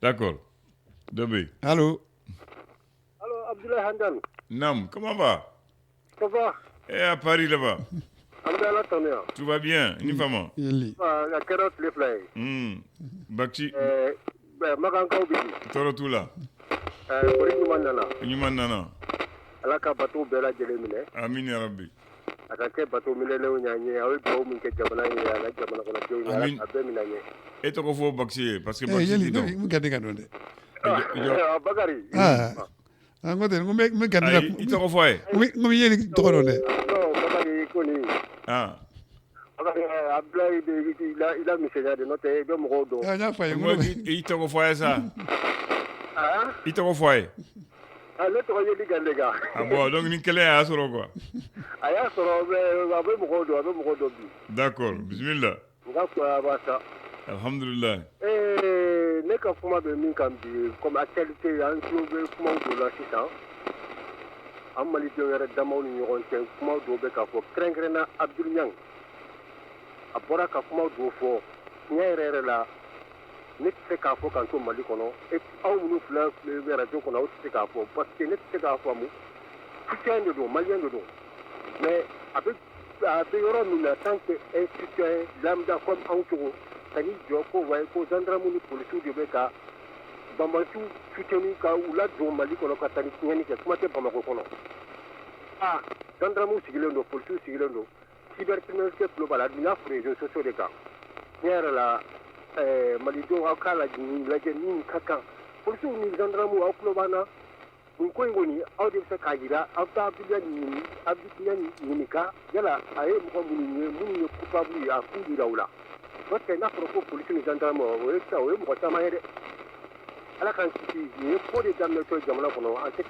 D'accord. Dobé. Allô. Allô, Abdoulaye Handan. Nam, comment va? Ça va? Et à Paris là-bas? Tout va bien, uniformément. La carotte, les fleurs. Bakchi. Maganko Bibi. Torotula. Nana. Alaka bateau Bella Jelemine. Amin ya Rabbi. Akake bateau Mileno Nyanye, avec Bo Minke Jamana, la Jamana Konajo, Abeminanye. Et tu as Bakchi, parce que Bakchi. Bagari. Ngote me gandira. Itoko foye. Ngumi yeli toronde. Non, Bagari Koni. Abdoulaye il a missionnaire de notre de Mogodo. Itoko foye ça. Itoko foye. Le troisième les gars. Ah bon, donc ni kele a soro quoi. Aya soro avec Mogodo. D'accord, bismillah. Alhamdulillah. Ne ka kuma bɛ min kan bi comme actualité an tulo bɛ kumaw dɔ la sisan an malidenw yɛrɛ damaw ni ɲɔgɔn cɛ kumaw dɔw bɛ k'a fɔ kɛrɛnkɛrɛnna Abdul Niang a bɔra ka kumaw dɔw fɔ tiɲɛ yɛrɛ la ne tɛ se k'a fɔ k'an to Mali kɔnɔ aw minnu filɛ radio kɔnɔ aw tɛ se k'a fɔ parce que ne tɛ se k'a faamu citoyen de don malien de don mais a bɛ yɔrɔ min na tant que un citoyen lambda comme anw cogo tani jɔ ko waye ko gendarme ni policiers de bɛ ka Bambatou soutenu ka u ladon Mali kɔnɔ ka taa ni tiɲɛni kɛ kuma tɛ Bamako kɔnɔ gendarme sigilen don policiers sigilen don cybercriminalité tulo b'a la a dun y'a fɔ réseaux sociaux de kan tiɲɛ yɛrɛ la malidenw aw k'a lajɛ min ka kan policiers ni gendarme aw tulo b'an na nin ko in kɔni aw de bɛ se k'a jira aw bɛ taa Abdulaye ɲininka yala a ye mɔgɔ minnu ye coupable ye a k'u jira u la parce que n'a fɔra ko polisi ni gendarme o ye mɔgɔ caman ye dɛ ala k'an kisi nin ye ko de daminɛtɔ jamana kɔnɔ an tɛ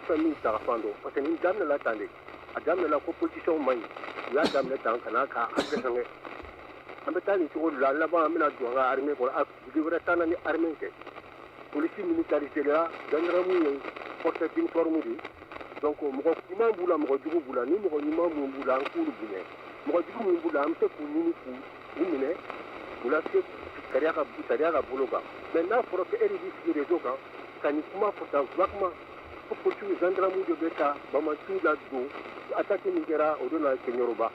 fɛn min ta ka fan dɔn parce que nin daminɛla tan de a daminɛla ko politiciens man ɲi u y'a daminɛ tan ka n'a ka an tɛ fɛnkɛ an bɛ taa nin cogo de la laban an bɛna don an ka armée kɔnɔ dugu wɛrɛ t'an na ni armée tɛ polisi militarisé la gendarme ye force d'uniforme de donc mɔgɔ ɲuman b'u la mɔgɔ jugu b'u la ni mɔgɔ ɲuman minnu b'u la an k'olu bonya mɔgɔ jugu minnu b'u la an bɛ se k'u ɲini k'u minɛ u lase sariya ka bolo kan mais n'a fɔra ko e de b'i sigi réseau kan ka nin kuma fɔ tan vaguement ko policiers gendarme de bɛ taa Bamako la don attaque min kɛra o don na Keɲoroba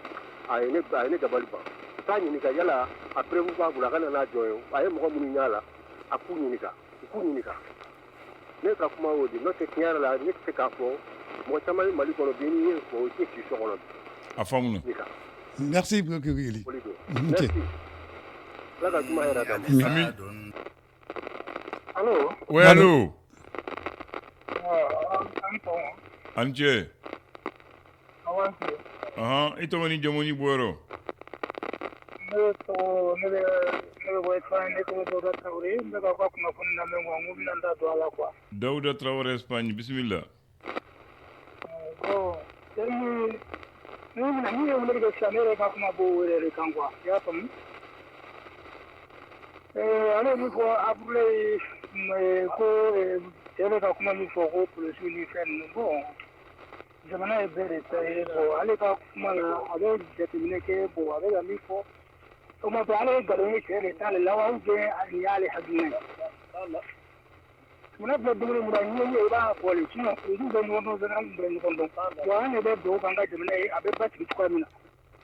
a ye ne dabali ban k'a ɲininka yala a preuve b'a bolo a ka na n'a jɔ ye a ye mɔgɔ minnu y'a la a k'u ɲininka ne ka kuma y'o de n'o tɛ tiɲɛ yɛrɛ la ne tɛ se k'a fɔ mɔgɔ caman ye Mali kɔnɔ bi n'i ye fɔ o tɛ si so kɔnɔ a faamuna. Merci beaucoup Eli. Merci. Allô? Oui, allô? Anche. Ito mani jamoni buero. Dauda Traoré Espagne, bismillah. Ale ni fɔ Abdoulaye ko cɛ ka kuma min fɔ ko polisiw ni fɛn ninnu bon jamana ye bɛɛ de ta ye bon ale ka kuma na a bɛ jateminɛ kɛ bon a bɛ ka min fɔ o ma bɛn ale ye nkalon ye cɛ de t'ale la wa ou bien nin y'ale hakilina ye jamana filɛ dumuni min na ɲɛ i b'a fɔ le sinon polisiw bɛ ɲɔgɔn dɔn gendarme bɛ ɲɔgɔn dɔn bon an de bɛ dugawu k'an ka jamana ye a bɛ basigi cogoya min na.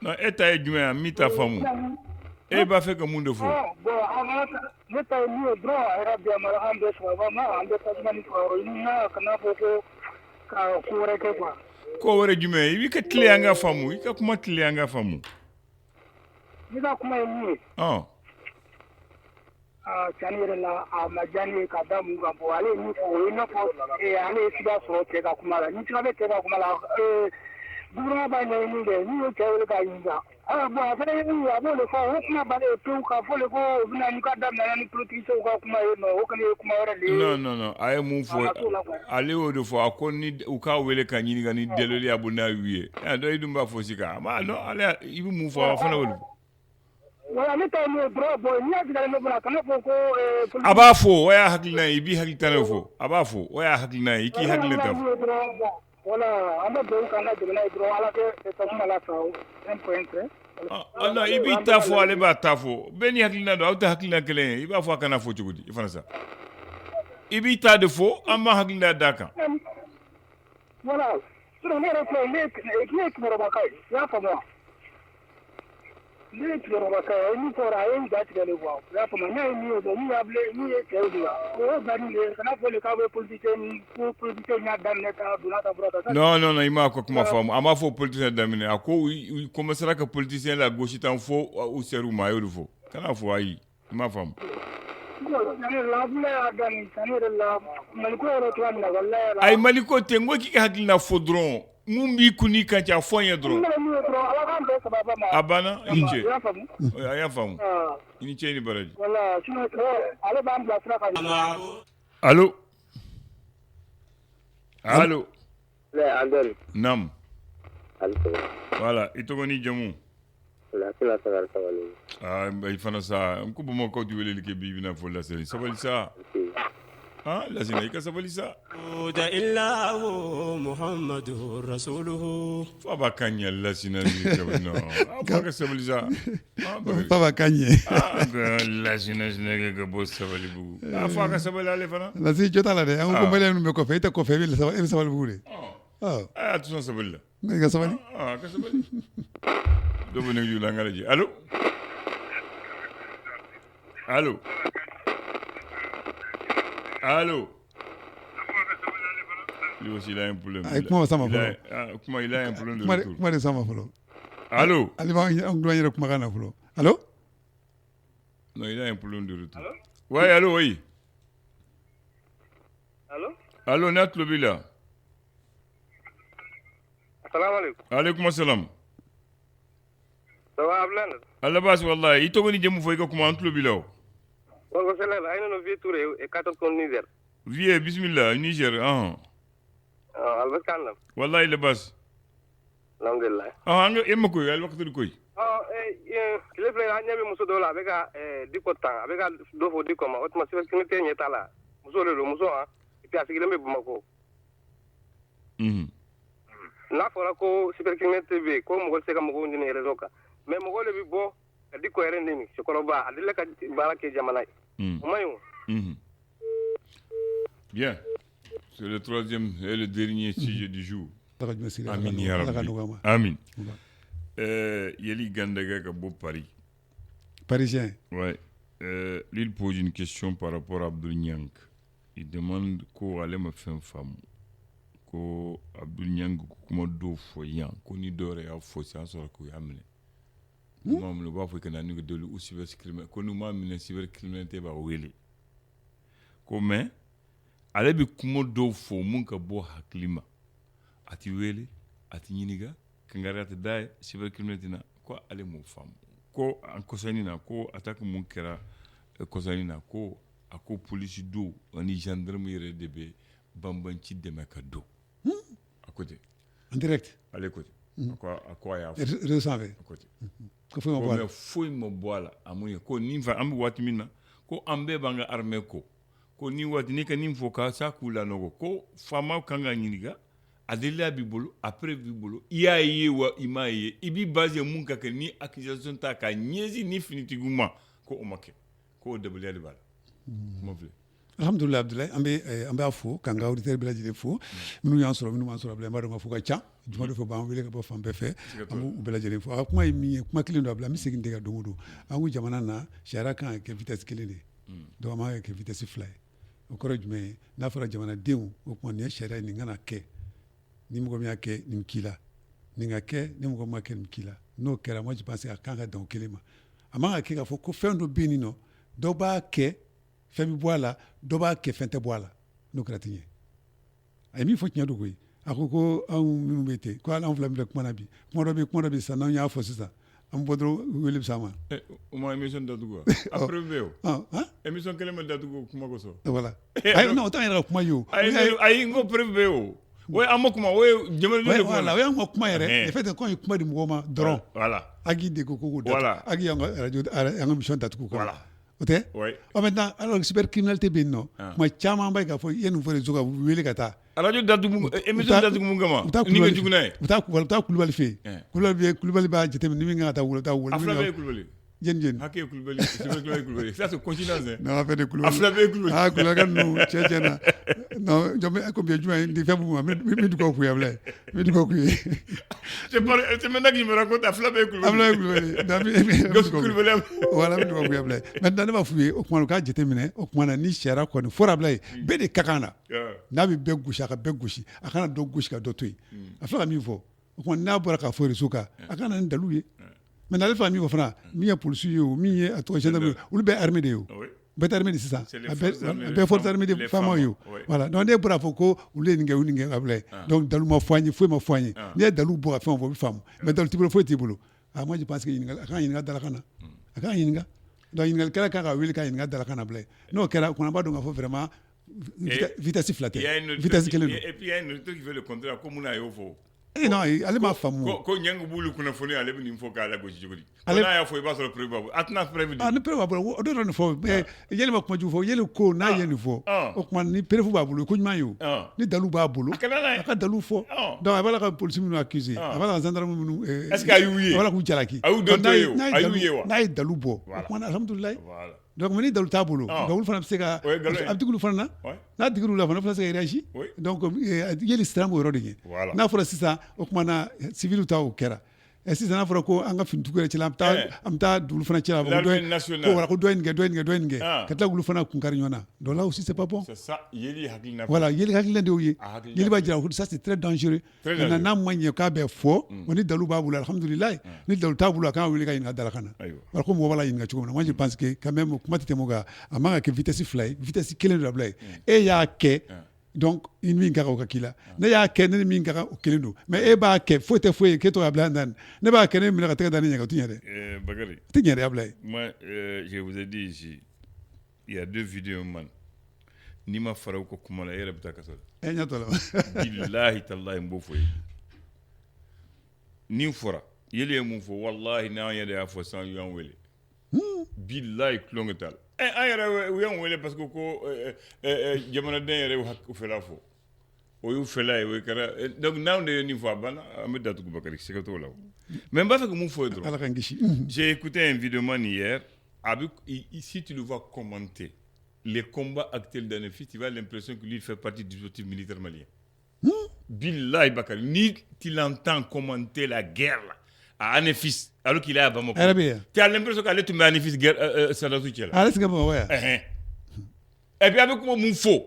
Non, e ta ye jumɛn ye min t'a faamu e b'a fɛ ka mun de fɔ. Bon ne ta ye min ye dɔrɔn a yɛrɛ bɛn mara an bɛ sɔrɔ an bɛ tasuma ni sɔrɔ n'a kana fɔ ko ka ko wɛrɛ kɛ quoi. Ko wɛrɛ jumɛn i b'i ka tile an ka faamu i ka kuma tile an ka faamu. Ne ka kuma ye min ye. Cani yɛrɛ la a ma diya ne ye ka da mun kan bon ale ye min fɔ o ye i n'a fɔ ale ye sida sɔrɔ cɛ ka kuma la ni sida bɛ cɛ ka kuma la gouvernement b'a ɲɛɲini kɛ n'u ye cɛ wele k'a ɲininka bon a fana ye min ye a b'o de fɔ o kuma bannen pewu k'a fɔ de ko u bɛna n'u ka daminɛ ni politiciens ka kuma ye o kɔni ye kuma wɛrɛ de ye. Non a ye mun fɔ ale y'o de fɔ a ko ni u k'a wele ka ɲininka ni dɛlɛli abu n'a y'u ye dɔn i dun b'a fɔ si kan ale i bɛ mun fɔ a fana y'o de fɔ. Voilà, ne ta ye dɔrɔn bon n'i y'a tigɛ ne bolo a kana fɔ ko. A b'a fɔ o y'a hakilina ye i b'i hakilina de fɔ a b'a fɔ o y'a hakilina ye i k'i hakilina ta fɔ. Voilà, an bɛ dugawu k'an ka jamana ye dɔrɔn ala kɛ tasuma la sa un point près non i b'i ta fɔ ale b'a ta fɔ bɛɛ ni hakilina don aw tɛ hakilina kelen ye i b'a fɔ a kana fɔ cogo di i fana sa i b'i ta de fɔ an b'a hakilina d'a kan voilà sinon ne yɛrɛ filɛ ne ye kibaruba ye i y'a faamuya ne ye kibaruba ye min fɔra a ye n ja tigɛ de quoi i y'a faamuya ne ye min ye min y'a bilen min ye cɛw de la o ye banni de ye kana fɔ de k'a bɛ politicien ko politicien y'a daminɛ ta donna ta bɔra ta non i m'a ko kuma faamu a m'a fɔ politicien daminɛ a ko u commencera ka politicien la gosi tan fo u ser'u ma a y'o de fɔ kana fɔ ayi i m'a faamu ayi Maliko tɛ n ko k'i ka hakilina fɔ dɔrɔn mun b'i kun n'i kan cɛ a fɔ n ye dɔrɔn a banna i ni ce a y'a faamu i ni ce i ni baraji allo naam voilà i tɔgɔ n'i jamu i fana sa n ko Bamakɔ tɛ weleli kɛ bi i bɛna fɔ Lasina sabali sa Lasina i ka sabali sa fa b'a kan ɲɛ Lasina fa ka sabali sa fa b'a kan ɲɛ Lasina sinɛgɛ ka bɔ Sabalibugu fa ka sabali ale fana Lasi jɔ t'a la dɛ an ko maliyɛn ninnu bɛ kɔfɛ i tɛ kɔfɛ i bɛ Sabalibugu de a tɛ sɔn sabali la ne ka sabali ka sabali dɔ bɛ nɛgɛjuru la an ka lajɛ allo lui aussi il a un problème kuma sama fɔlɔ il a un problème de retour kuma de sama fɔlɔ allo ale b'an yɛrɛ kumakan na fɔlɔ allo non il a un problème de retour ouais allo oui allo n'a tulo b'i la aleykum assalam Allah basi wallahi i tɔgɔ ni jamu fɔ i ka kuma an tulo b'i la o vie bismillah Niger wallahi labas alhamdulillah an ga emma koy al waqtu koy kile fle anya be muso dola be ka diko tan be ka do fo diko ma otma se ke te nyeta la muso le muso ha ipi asigile me bumako na fora ko super king tv ko mo se ka mo ndi ne rezoka mais mo le bi bo diko ere ndimi se ko ba adile ka barake jamana mayo bien c'est le troisième et le dernier sujet du jour amin ya rabbi amin Yeli Gandaga ka bo Paris parisien ouais il pose une question par rapport à Abdoul Niang il demande ko ale ma femme ko Abdoul Niang ko kuma do fo yan ko ni dore ya fo sa so ko ya mine mom le ba fo kana ni do lu cybercriminel ko nu ma mine cybercriminalité ba wele ko mais ale bi kuma do fo mun ka bo haklima ati wele ati nyiniga kangarata dai cybercriminalité na ko ale mo fam ko an kosani na ko attaque mun kera kosani na ko ako police do ani gendarmerie de be bambanci de makado akote en direct ale kote ko ya resave akote ko fo mo boala fo mo boala amuye ko nimfa ambi watimina ko ambe banga armée ko ni wati ni kanim fo ka sa kula nogo ko fama kanga nyiniga adela bibolo après bibolo iya yewa imaye ibi base mun ka ni accusation ta ka nyezi ni finitiguma ko omake ko debele bala mo vle alhamdulillah Abdoulaye ambe afo kanga auditeur bi la jide fo minu yan soro minu man soro Abdoulaye mbado fo ka cha juma do fo ba wele ka bo fambe fe amu bela jide fo kuma mi kuma klindo Abdoulaye mi segin de ga domudo angu jamana na shara kan ke vitesse kilinde do ma ke vitesse fly o koro jume na fara jamana dewu o kuma ne shara ni ngana ke ni mo mi ake ni kila ni ngake ni mo ma ke ni kila no kera mo je pense à kanga don kelema ama ke ka fo ko fendo binino do ba ke femi boala do ba ke fente boala no kratinye ay mi fo nya do koy akoko an mi mete ko ala flam rek manabi ko do bi sa na nya fo sisa am bodro welib sama o ma émission da dugo après veo émission kelema da dugo kuma ko so voilà ay no tan era kuma yo ay ngo preveo ouais amakuma ouais jemel le voilà ouais ngo kuma yere en fait ko kuma di ngoma dron voilà agi de ko da voilà agi ngo radio ngo mission da ko voilà ok ouais maintenant alors cybercriminalité ben non moi chama bay ka fo yenu fo rezo ka wele kata radio Dadoumou émission Dadoumou ngama ni nga juguna e uta kulubali fe kulubali ba jetem ni nga ta wula Aflabe kulubali jen haké kulubali c'est kulubali ça c'est coïncidence non affaire de kulubali Aflabe kulubali ah kulubali kan no chechena non jomé ko bien juma ndi febu mi du ko kuyable mi du ko kuy c'est maintenant que je me raconte Aflabe kulubali kulubali voilà mi du ko kuyable maintenant ne ba fuye o kuma ka jetemine o kuma ni shara ko ni forable be de kakana n'a bɛ bɛɛ gosi a ka bɛɛ gosi a kana dɔ gosi ka dɔ to yen a filɛ ka min fɔ o kuma n'a bɔra k'a fɔ réseau kan a kana ni dalu ye mais ale filɛ ka min fɔ fana min ye polisiw ye o min ye a tɔgɔ gendarme olu bɛɛ armée de ye o bɛɛ tɛ armée de sisan a bɛɛ force armée de faamaw ye o voilà donc ne bɔra fɔ ko olu ye nin kɛ olu nin kɛ a bila donc dalu ma fɔ an ye foyi ma fɔ an ye n'i ye dalu bɔ ka fɛn o fɔ o bɛ faamu mais dalu t'i bolo foyi t'i bolo ah moi je pense que ɲininkali a kan ka ɲininka dalakan na a kan ka ɲininka donc ɲininkalikɛla kan ka wele ka ɲininka dalakan na bila n'o kɛra o kɔnɔ an b'a dɔn k'a fɔ vraiment vitesse fila tɛ vitesse kelen don et puis il y a une autre qui veut le contraire comme on a eu au fond non ale m'a faamu ko ɲɛngu b'olu kunnafoni ale bɛ nin fɔ k'a lagosi cogo di n'a y'a fɔ i b'a sɔrɔ preuve b'a bolo a tɛna preuve di ni preuve b'a bolo o de nin fɔ yɛlɛ ma kuma jugu fɔ yɛlɛ ko n'a ye nin fɔ o tuma ni preuve b'a bolo ko ɲuman ye o ni dalu b'a bolo a ka dalu fɔ donc a b'a la ka polisi minnu accusé a b'a la ka gendarme minnu est-ce que a y'u ye a b'a la k'u jalaki a y'u dɔn to ye o a y'u ye wa n'a ye dalu bɔ o tuma alhamdulilayi donc ni dalu t'a bolo donc olu fana bɛ se ka a bɛ digi olu fana na n'a digir'u la fana bɛ se ka réagi donc yɛlɛ siran b'o yɔrɔ de ye n'a fɔra sisan o tuma na civil ta o kɛra sisan n'a fɔra ko an ka finitigiw yɛrɛ cɛla an bɛ taa dugukolo fana cɛla ko dɔ ye nin kɛ ka tila olu fana kun kari ɲɔgɔn na donc là aussi c'est pas bon voilà yeli hakilina de y'o ye yeli b'a jira ko ça c'est très dangereux maintenant n'a ma ɲɛ k'a bɛ fɔ o ni dalu b'a bolo alhamdulilayi ni dalu t'a bolo a kan ka wele ka ɲininka dalakan na wala ko mɔgɔ b'a la ɲininka cogo min na moi je pense que quand même kuma tɛ tɛmɛ o kan a man ka kɛ vitesse fila ye vitesse kelen de dabila ye e y'a kɛ donc i ni min ka kan o ka k'i la ne y'a kɛ ne ni min ka kan o kelen don mais e b'a kɛ foyi tɛ foyi ye k'e to ka bila yan dan ne b'a kɛ ne minɛ ka tɛgɛ da ne ɲɛ kan o tɛ ɲɛ dɛ Bakary o tɛ ɲɛ dɛ Ablaye moi je vous ai dit ici il y a 2 vidéos man n'i ma fara u ka kuma la e yɛrɛ bɛ taa kaso la ɲɛ tɔ la billahi tallahi n b'o fɔ ye ni n fɔra yeli ye mun fɔ wallahi n'an yɛrɛ y'a fɔ sisan u y'an wele billahi tulonkɛ t'a la an yɛrɛ u y'an wele parce que ko jamanaden yɛrɛ y'u fɛla fɔ o y'u fɛla ye o kɛra donc n'anw de ye nin fɔ a banna an bɛ datugu Bakary sɛgɛ t'o la mais n b'a fɛ ka mun fɔ ye dɔrɔn Ala k'an kisi j'ai écouté un vidéo man hier si tu le vois commenter les combats actuels d'Anefis tu as l'impression que lui fait partie du dispositif militaire malien billahi Bakary ni tu l'entends commenter la guerre là à Anefis alors qu'il est à Bamako. Tu as l'impression qu'elle est tombée à Anefis ça doit tout là. Allez, c'est bon, ouais. Et puis avec quoi mon faux?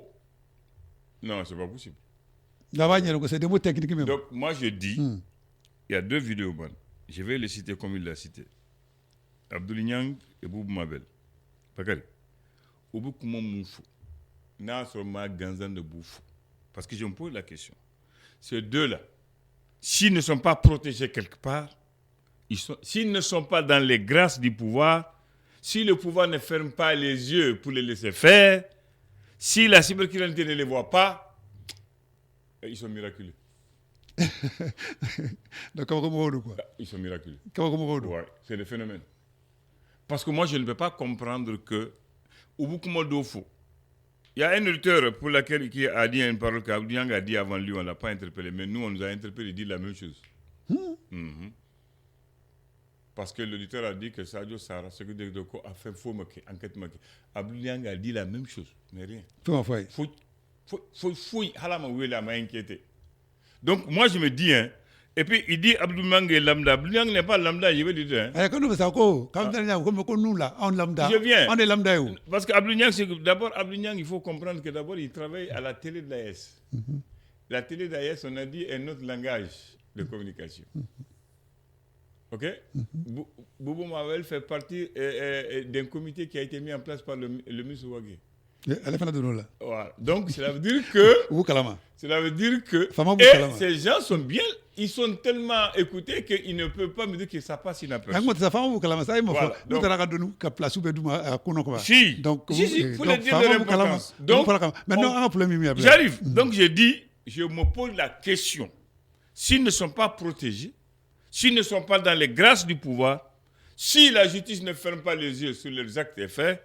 Non, c'est pas possible. C'est des mots techniques même. Donc moi je dis, il y a 2 vidéos bonnes. Je vais les citer comme il l'a cité. Abdoulaye Niang et Boubou Mabel. Bakary. Oubou comment mon faux? N'a seulement Ganzan de Boufou. Parce que je me pose la question. Ces deux-là, s'ils ne sont pas protégés quelque part, s'ils ne sont pas dans les grâces du pouvoir, si le pouvoir ne ferme pas les yeux pour les laisser faire, si la cybercriminalité ne les voit pas, ils sont miraculeux. Ils sont miraculeux. Ouais, c'est le phénomène. Parce que moi, je ne peux pas comprendre que il y a un auditeur pour laquelle qui a dit une parole qu'Abdou Niang a dit avant lui, on ne l'a pas interpellé, mais nous, on nous a interpellé et dit la même chose. Parce que l'auditeur a dit que Sadio Sara, ce que Deko a fait faux enquête. Abdou Niang a dit la même chose, mais rien. Faut halama ouela m'a inquiété. Donc moi je me dis et puis il dit Abdou Niang est lambda. Abdou Niang n'est pas lambda, je vais dire quand nous faisons comme nous là, on lambda. Je viens. On est lambda. Parce que Abdou Niang, d'abord Abdou Niang, il faut comprendre que d'abord il travaille à la télé de l'AS. La télé de l'AS, on a dit un autre langage de communication. Ok? Boubou Mabel fait partie d'un comité qui a été mis en place par le ministre Ouagé. Voilà. Donc cela veut dire que ces gens sont bien, ils sont tellement écoutés qu'ils ne peuvent pas me dire que ça passe inaperçu. Si, donc il faut le dire de l'importance. Donc j'arrive. Donc je dis, je me pose la question, s'ils ne sont pas protégés, s'ils ne sont pas dans les grâces du pouvoir, si la justice ne ferme pas les yeux sur leurs actes et faits,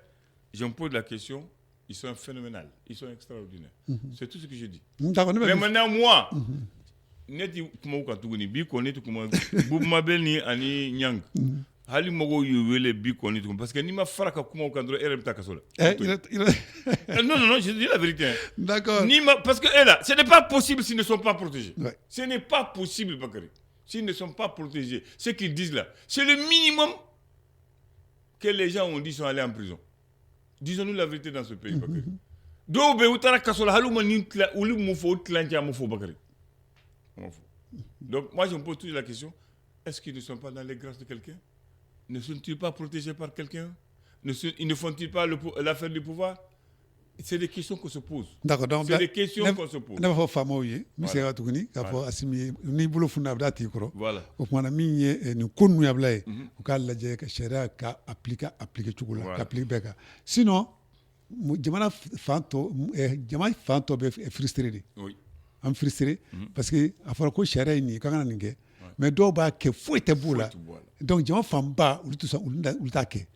je me pose la question, ils sont phénoménales, ils sont extraordinaires. C'est tout ce que je dis. D'accord. Mais maintenant, moi, neti kuma ka tuguni bi ko neti kuma bu mabel ni ani nyang hali mogo yuwele bi ko neti parce que ni ma faraka kuma ka ndro erem takasola non je dis la vérité. D'accord. Parce que là, ce n'est pas possible s'ils ne sont pas protégés. Ouais. Ce n'est pas possible, Bakary. S'ils ne sont pas protégés, ce qu'ils disent là, c'est le minimum que les gens ont dit sont allés en prison. Disons-nous la vérité dans ce pays, Bakary. Donc moi je me pose toujours la question, est-ce qu'ils ne sont pas dans les grâces de quelqu'un? Ne sont-ils pas protégés par quelqu'un? Ils ne font-ils pas l'affaire du pouvoir? C'est des questions qu'on se pose. D'accord. Donc, c'est des questions qu'on se pose. Ne faut pas m'oublier. Monsieur Gatuguni, qu'il faut assimiler. Ni boulot fondable d'Atikro. Voilà. Au point de mine, nous connaissons la blague. Au cas de la chérie qui applique Chougoula, qui applique Beka. Sinon, Jamana Fanto est frustré. Oui. Am frustré parce que à fois ko chérie ni quand on est mais d'où bas que faut être boula. Donc Jamana Famba ou tout ça ou taqué.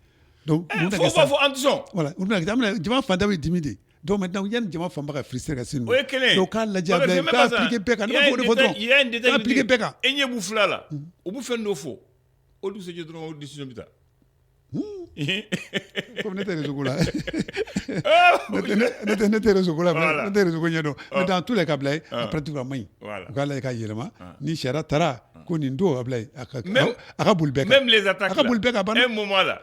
Donc, faut attention. Voilà, on a dit fanda bi dimidi. Donc maintenant il y a une famba frustré ka sinu. Oui, quel donc la diable ka appliquer Beka, il y a un détail. Appliquer Beka. Enye boufla là. Ou bouffé no faux. Au lieu de droit décision bita. Comme n'était les chocolats. N'était les chocolats, n'était les chocolats. Mais dans tous les cas, après tout va main. Voilà. Quand les cas yélement, ni chera tara, konindo ablay. Même les attaques. Un moment là.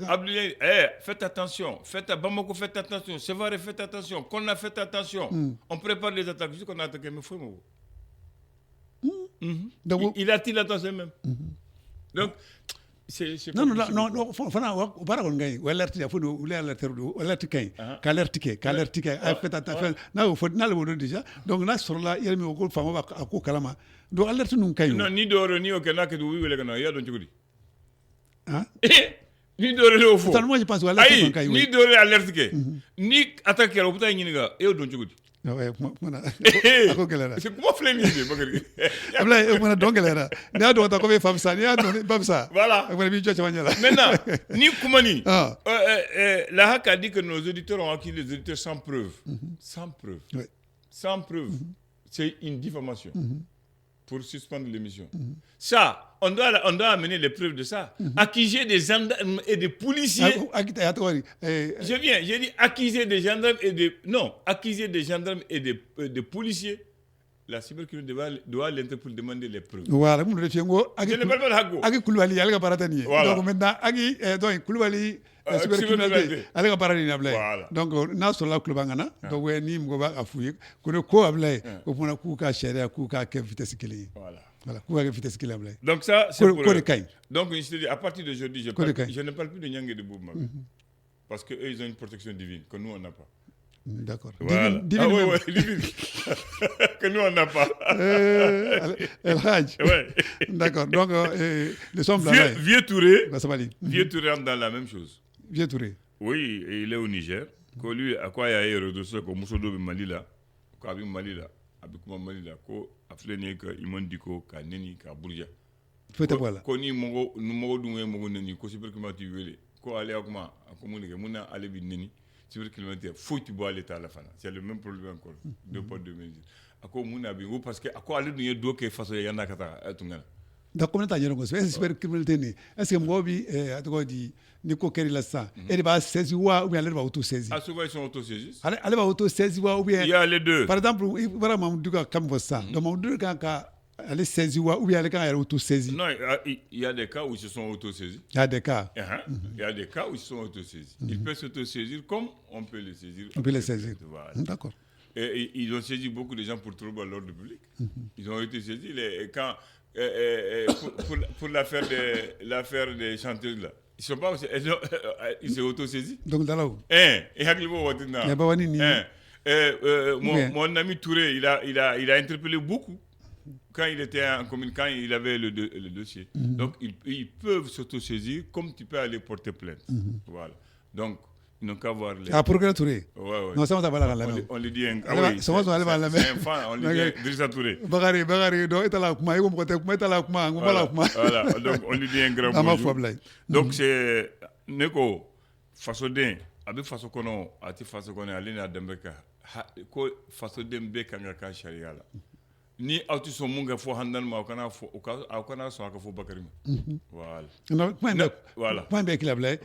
Abdoulaye, faites attention. Faites à Bamako, faites attention. Sévaré, faites attention. Qu'on a fait attention. On prépare les attaques. Juste qu'on a attaqué, mais faut il attire l'attention même. Donc. Non, fana o bara ko ngay walerte ya fudo ou alerte do walerte kay kalerte ay fait attention na o fod na le wodo déjà donc na sur la yelmi o ko famo ba ko kalama do alerte nun kay non ni do ni o kana ke do wi wele kana ya don cugudi hein ni do le fo totalement je pense walerte nun kay ni do le alerte ke ni attaquer o puta ni ga e don cugudi ouais mana ako galera c'est comment fleni de Bakary abla mana donc galera ne do ta ko be famsa ne do famsa voilà maintenant ni kumani la haka dit que nos auditeurs ont acquis les auditeurs sans preuve sans preuve c'est une diffamation pour suspendre l'émission. Ça, on doit amener les preuves de ça. Accuser des gendarmes et des policiers. J'ai dit accuser des gendarmes et des... Non, accuser des gendarmes et des policiers. La cybercriminalité doit l'entrer pour demander les preuves. Voilà, je ne parle pas de Hago. Agi Koulibaly, elle a paratani. Donc maintenant, Agi, donc Koulibaly, la cybercriminalité, elle a paratani. Donc, n'a sur la Kloubangana, donc on ni mgoba afouye, qu'on ko ablay, au point où ka chéria, ka vitesse qu'il est. Voilà, quoi vitesse qu'il ablay. Donc ça, c'est pour eux. Donc je te dis, à partir d'aujourd'hui, je ne parle plus de Nyang et de Boubma. Parce qu'eux, ils ont une protection divine que nous, on n'a pas. D'accord. Voilà. Divine. Que nous, on n'a pas. El Hadj. Ouais. D'accord. Donc, les sommes Vieux Touré rentre dans la même chose. Vieux Touré. Oui, et il est au Niger. Que lui, à quoi il y a eu redossé comme Moussodo Malila, Kabi Malila, Abikouma Malila, ko Aflene, Imondiko, Kaneni, Kabourja. Faites voilà. Koni Mogo, Numogo, Mogo Neni, ko superclimati Vélé, ko allé à comment, à communiquer, Mouna, allé Neni. Cybercriminalité, faut que tu bois l'État à la fin. C'est le même problème encore. Deux poids, deux mesures. À quoi mon abi, parce que à quoi aller nous deux qui façon y en a qu'à Tungana. Donc comment t'as dit que c'est cybercriminalité? Est-ce que moi bi à toi dit Nico Kerry là ça? Elle va saisir ou bien elle va auto-saisir. Ah souvent ils sont auto-saisis. Elle va auto-saisir ou bien. Il y a les deux. Par exemple, voilà mon duga comme ça. Donc mon duga quand elle est saisie ou bien elle est auto-saisie. Non, il y a des cas où ils se sont auto-saisis. Il y a des cas. Il y a des cas où ils se sont auto-saisis. Ils peuvent s'auto-saisir comme on peut les saisir. On peut les saisir. Voilà. D'accord. Et ils ont saisi beaucoup de gens pour trouble à l'ordre public. Ils ont été saisis quand, pour l'affaire des chanteuses là. Ils sont pas ils sont auto-saisis. Donc dans là-haut. Mon ami Touré, il a interpellé beaucoup. Quand il était en commune, quand il avait le dossier. Donc, ils peuvent s'auto-saisir comme tu peux aller porter plainte. Voilà. Donc, ils n'ont qu'à voir les... Ah, procureur Touré. Ouais. Non, ça va pas la même. On lui dit un... Ah oui, c'est un fan, on lui dit Drissa Touré. Bagari, donc, voilà, donc on lui dit un grand bonjour. Donc, c'est... Neko, façon d'un, abe faso kono ati faso kono ale na dembeka ko faso dembe kanga kan sharia la ni auti so munga fo handan ma kana fo kana so aka fo bakari voilà non voilà point be kila blay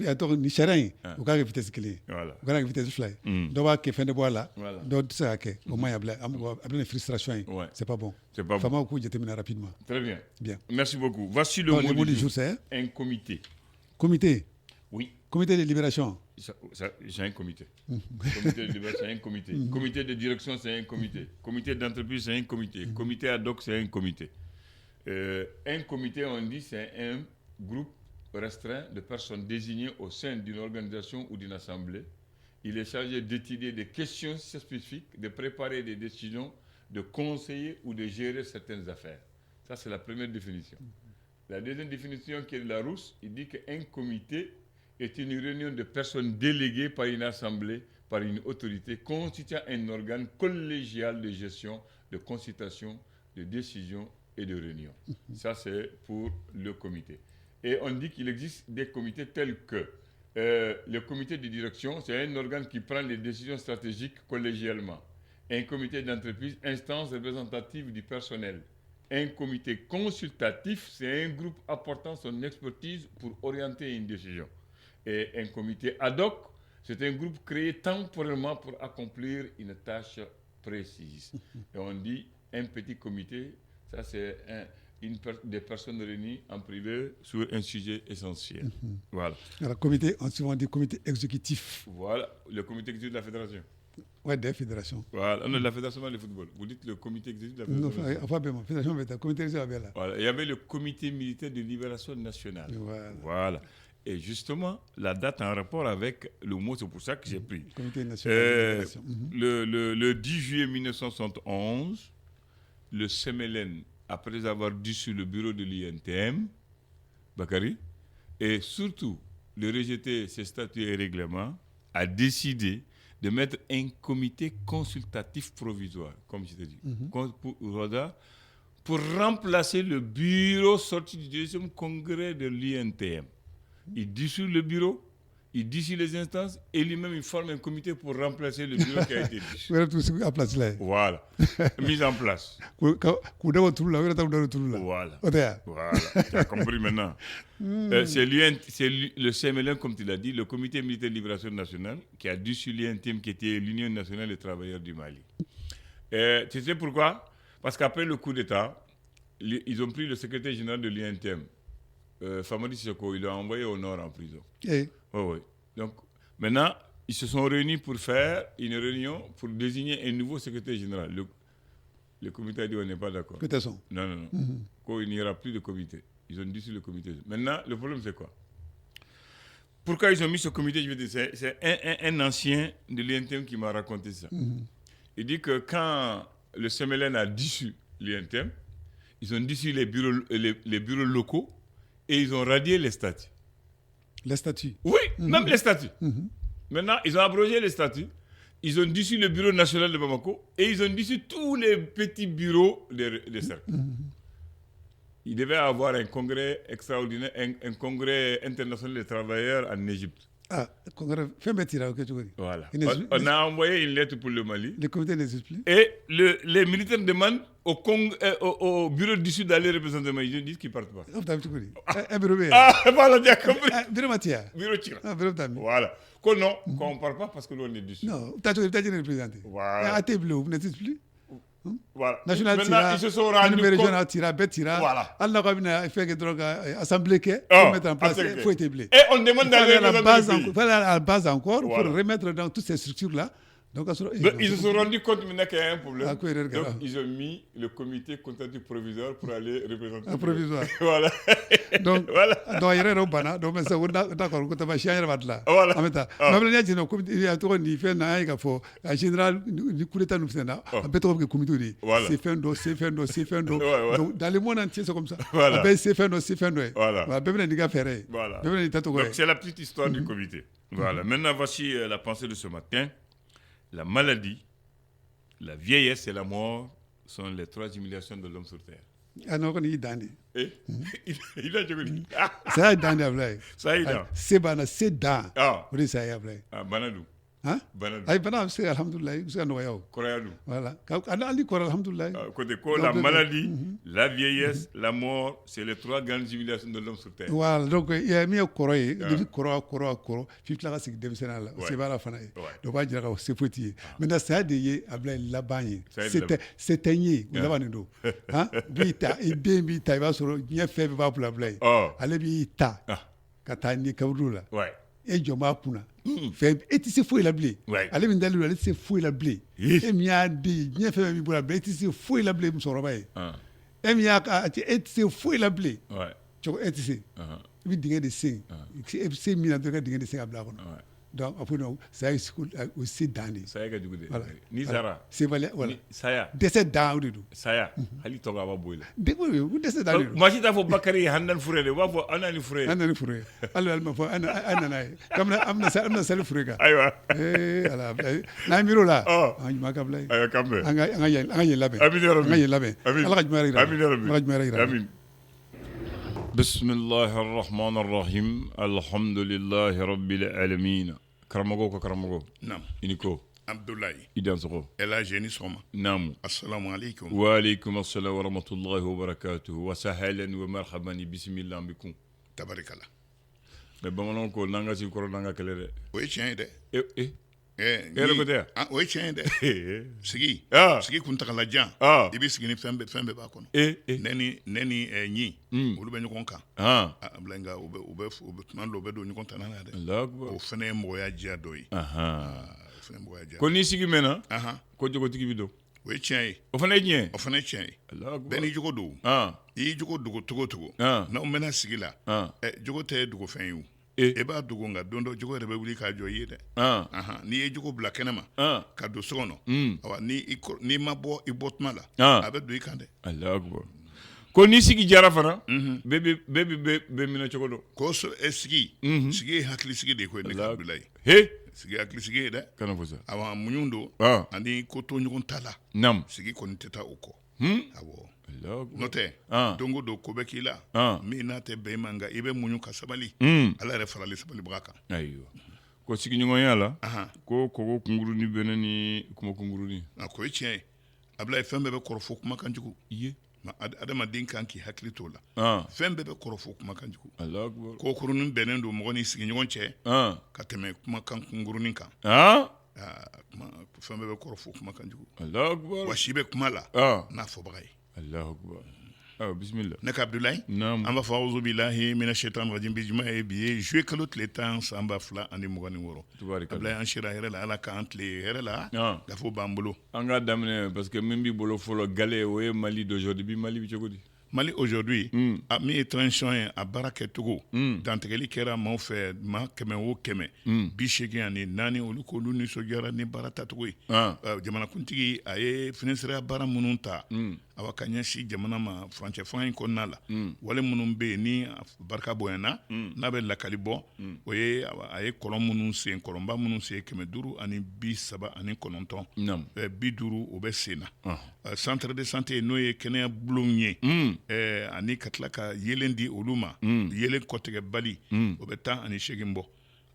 ya to ni sharia o ka vitesse clé voilà o ka vitesse fly do ba ke fende bola Voilà. do ça ke au moins blay am une frustration Ouais. c'est pas bon C'est pas bon. fama ko je termine rapidement très bien bien merci beaucoup voici le Bon, mot du jour c'est un comité comité oui comité de libération c'est un comité. Comité de libération, c'est un comité. Comité de direction, c'est un comité. Comité d'entreprise, c'est un comité. Comité ad hoc, c'est un comité. Un comité, on dit, c'est un groupe restreint de personnes désignées au sein d'une organisation ou d'une assemblée. Il est chargé d'étudier des questions spécifiques, de préparer des décisions, de conseiller ou de gérer certaines affaires. Ça, c'est la première définition. La deuxième définition, qui est de Larousse, il dit qu'un comité est une réunion de personnes déléguées par une assemblée, par une autorité, constituant un organe collégial de gestion, de consultation, de décision et de réunion. Ça, c'est pour le comité. Et on dit qu'il existe des comités tels que le comité de direction, c'est un organe qui prend les décisions stratégiques collégialement. Un comité d'entreprise, instance représentative du personnel. Un comité consultatif, c'est un groupe apportant son expertise pour orienter une décision. Et un comité ad hoc, c'est un groupe créé temporairement pour accomplir une tâche précise. Et on dit un petit comité, ça c'est des personnes réunies en privé sur un sujet essentiel. Voilà. Alors, comité, on souvent dit comité exécutif. Voilà, le comité exécutif de la fédération. Ouais, des fédérations. Voilà, non, la fédération de football. Vous dites le comité exécutif de la fédération. Non, enfin, bien, fédération, mais comité exécutif là. Voilà, il y avait le comité militaire de libération nationale. Voilà. Et justement, la date en rapport avec le mot, c'est pour ça que j'ai pris. Comité national de libération. Le 10 juillet 1971, le CMLN, après avoir dissous le bureau de l'INTM, Bakary, et surtout de rejeter ses statuts et règlements, a décidé de mettre un comité consultatif provisoire, comme je t'ai dit, pour remplacer le bureau sorti du deuxième congrès de l'INTM. Il dissout le bureau, il dissout les instances et lui-même il forme un comité pour remplacer le bureau qui a été dissous. Voilà, mise en place. Voilà, tu as compris maintenant. C'est le CMLN, comme tu l'as dit, le Comité militaire de libération nationale, qui a dissous l'INTM, qui était l'Union nationale des travailleurs du Mali. Tu sais pourquoi? Parce qu'après le coup d'État, ils ont pris le secrétaire général de l'INTM. Famadi Sissoko, il l'a envoyé au nord en prison. Oui. Donc, maintenant, ils se sont réunis pour faire une réunion pour désigner un nouveau secrétaire général. Le comité a dit on n'est pas d'accord. Non. Il n'y aura plus de comité. Ils ont dissous le comité. Maintenant, le problème, c'est quoi? Pourquoi ils ont mis ce comité? Je vais dire, c'est un ancien de l'INTM qui m'a raconté ça. Il dit que quand le CMLN a dissous l'INTM, ils ont dissous les bureaux locaux. Et ils ont radié les statuts. Les statuts? Oui, même les statuts. Maintenant, ils ont abrogé les statuts. Ils ont dissous le bureau national de Bamako et ils ont dissous tous les petits bureaux des cercles. Il devait avoir un congrès extraordinaire, un congrès international des travailleurs en Égypte. Ah, congrès, fais-moi tirer, ok, tu vois. Voilà. On a envoyé une lettre pour le Mali. Le comité n'existe plus. Et les militaires demandent au bureau d'issue d'aller représenter le Mali. Ils disent qu'ils ne partent pas. Un bureau B. Ah, voilà, tu as compris. Bureau Matia. Bureau Tira. Ah, bureau Tami. Voilà. Qu'on non, qu'on ne parle pas parce que l'on est dessus. Non, tu as dit représenté. Voilà. À tes bleus, vous n'êtes plus. Voilà. National Maintenant, Tira, ils se sont rendus compte. régional Tira, Bet Tira. Voilà. Allah a fait que drogue assemblée pour mettre en place, il faut être blé. Et on demande d'aller à la base encore pour remettre dans toutes ces structures-là. Donc, ils se sont rendus compte maintenant qu'il y a un problème. Donc, ils ont mis le comité consultatif provisoire pour aller représenter. Un provisoire. Voilà. Donc, voilà. Donc, il y a un donc, mais ça, d'accord, quand tu vas chier, là. Voilà. Même il y a tout un fait, en général, du coup, l'État nous fait là. Un peu trop que comité. C'est fait Donc, dans le monde entier, c'est comme ça. Voilà. C'est fait. Voilà. Voilà. Donc, c'est la petite histoire du comité. Voilà. Maintenant, voici la pensée de ce matin. La maladie, la vieillesse et la mort sont les trois humiliations de l'homme sur terre. non kɔni y'i dan de i da cogo di saya ye dan de Abulaye saya y'i dan se b'an na se dan o de ye saya ye Abulaye bana dun bana dun ayi bana a bɛ se ka alhamdulilayi i bɛ se ka nɔgɔya o kɔrɔya dun voilà hali kɔrɔ alhamdulilayi côté ko la maladie la vieillesse la mort c'est les trois grandes humiliations de l'homme sur terre voilà donc min ye kɔrɔ ye depuis kɔrɔ f'i tila ka sigi denmisɛnninya la o se b'a la fana ye dɔ b'a jira ka se foyi t'i ye maintenant saya de ye Abulaye laban ye se tɛ n ye o laban de don b'i ta i den b'i ta i b'a sɔrɔ diɲɛ fɛn bɛɛ b'a bolo Abulaye ale b'i ta ka taa ni kaburu la e jɔn b'a kunna fɛn e tɛ se foyi la bilen ale min dalen don ale tɛ se foyi la bilen e min y'a den diɲɛ fɛn bɛɛ b'i bolo Abulaye e tɛ se foyi la bilen musokɔrɔba ye e min y'a e tɛ se foyi la bilen cogo e tɛ se i bɛ dingɛ de sen e bɛ se min na dɔrɔn i ka dingɛ de sen ka bila a kɔnɔ donc a fɔ non saya o se dan de saya ka jugu de ni sara sebaliya voilà saya dɛsɛ dan o de don saya hali tɔgɔ a b'a bɔ i la o dɛsɛ dan de don maa si t'a fɔ Bakari ye Handan Fure de u b'a fɔ an na ni Fure ye an na ni Fure ye hali ma fɔ an nana ye kabini an bɛna sali Fure kan ayiwa ala n'an ye miiri o la an ɲuman ka bila ye ayiwa kan bɛn an ka yen labɛn amin ya rabbi an ka yen labɛn ala ka jumɛn yɛrɛ amin ya rabbi ala ka jumɛn yɛrɛ amin بسم الله الرحمن الرحيم الحمد لله رب العالمين karamɔgɔ naam i ko Abdoulaye i dansɔgɔ ela jeni sɔgɔma naamu assalamu alaikum wa alaikum assalam wa rahmatullahi wa barakatuhu wa sahlan wa marhaban bismillah bikum tabarikala mais bamananw ko n'an ka sigi kɔrɔ n'an ka kɛlɛ dɛ o ye tiɲɛ ye dɛ yɛrɛ ko tɛ yan o ye tiɲɛ ye dɛ sigi kuntagalajan i bɛ sigi ni fɛn bɛɛ b'a kɔnɔ ne ni ɲi olu bɛ ɲɔgɔn kan Abulaye nka u bɛ tuma dɔw u bɛ don ɲɔgɔn tan na dɛ o fana ye mɔgɔya diya dɔ ye ko n'i sigi mɛnna ko jogotigi bɛ don o ye tiɲɛ ye o fana ye tiɲɛ o fana ye tiɲɛ ye bɛɛ n'i jogo don i y'i jogo dogo togo o togo n'aw mɛnna sigi la jogo tɛ dogo fɛn ye o e b'a dogo nka don dɔ jogo yɛrɛ bɛ wuli k'a jɔ i ye dɛ n'i ye jogo bila kɛnɛ ma ka don so kɔnɔ n'i ma bɔ i bɔ tuma la a bɛ don i kan dɛ ko n'i sigi jara fana bɛɛ bɛ minɛ cogo dɔn ko sigi ye hakilisigi de ye ko ne ka Abdoulaye sigi hakilisigi ye dɛ kana fɔ sa awa muɲu don ani ko to ɲɔgɔn ta la sigi kɔni tɛ taa o kɔ awɔ n'o tɛ don o don ko bɛ k'i la min n'a tɛ bɛn i ma nka i bɛ muɲu ka sabali ala yɛrɛ farali sabalibaga kan ayiwa ko sigiɲɔgɔnya la ko kogo kungurunin bɛ ne ni kuma kungurunin ko ye tiɲɛ ye Abdoulaye fɛn bɛɛ bɛ kɔrɔfɔ kumakan jugu adamaden kan k'i hakili t'o la fɛn bɛɛ bɛ kɔrɔfɔ kumakan jugu ko kurunin bɛnnen don mɔgɔ ni sigiɲɔgɔn cɛ ka tɛmɛ kumakan kungurunin kan fɛn bɛɛ bɛ kɔrɔfɔ kumakan jugu wa si bɛ kuma la n'a fɔbaga ye bisimila ne ka Abdoulaye an b'a fɔ awuzu bilahi mina shaitan rajim bi juma ye bi ye juillet kalo tile 10 san 2026 Abdoulaye an sera hɛrɛ la ala k'an tile hɛrɛ la gafo b'an bolo an k'a daminɛ parce que min b'i bolo fɔlɔ gale o ye Mali d'aujourd'hui bi Mali bi cogo di Mali aujourd'hui min ye transition ye a baara kɛcogo dantigɛli kɛra maaw fɛ maa 100 o 100 84 olu k'olu nisɔndiyara ni baara tacogo ye jamanakuntigi a ye finisiraya baara minnu ta awa ka ɲɛsin jamana ma furancɛ fanga in kɔnɔna la wale minnu bɛ yen ni barika bonyana n'a bɛ lakali bɔ o ye a ye kɔlɔn minnu sen kɔlɔnba minnu sen 539 50 o bɛ sen na centre de santé n'o ye kɛnɛya bulonw ye ani ka tila ka yelen di olu ma yelen kɔtigɛbali o bɛ 18 bɔ